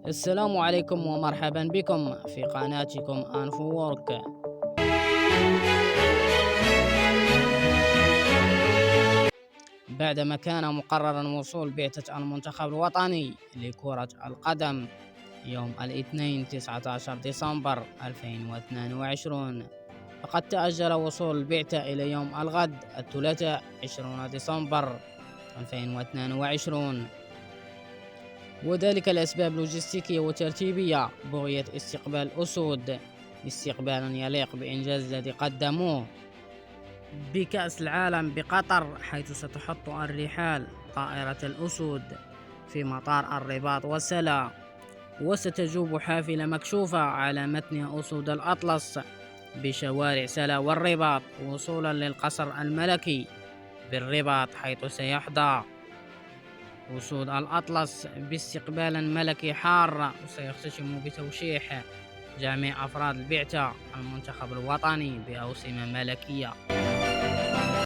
السلام عليكم ومرحبا بكم في قناتكم أنفوورك. بعدما كان مقررا وصول بعثة المنتخب الوطني لكرة القدم يوم الاثنين 19 ديسمبر 2022، فقد تأجل وصول البعثة إلى يوم الغد الثلاثاء 20 ديسمبر 2022، وذلك لأسباب لوجستيكية وترتيبية. بغية استقبال الأسود استقبالا يليق بإنجاز الذي قدموه بكأس العالم بقطر، حيث ستحط الرحال طائرة الأسود في مطار الرباط وسلا، وستجوب حافلة مكشوفة على متنها أسود الأطلس بشوارع سلا والرباط وصولا للقصر الملكي بالرباط، حيث سيحظى أسود الأطلس باستقبالا ملكي حار، وسيختتم بتوشيح جميع أفراد البعثة المنتخب الوطني بأوسمة ملكية.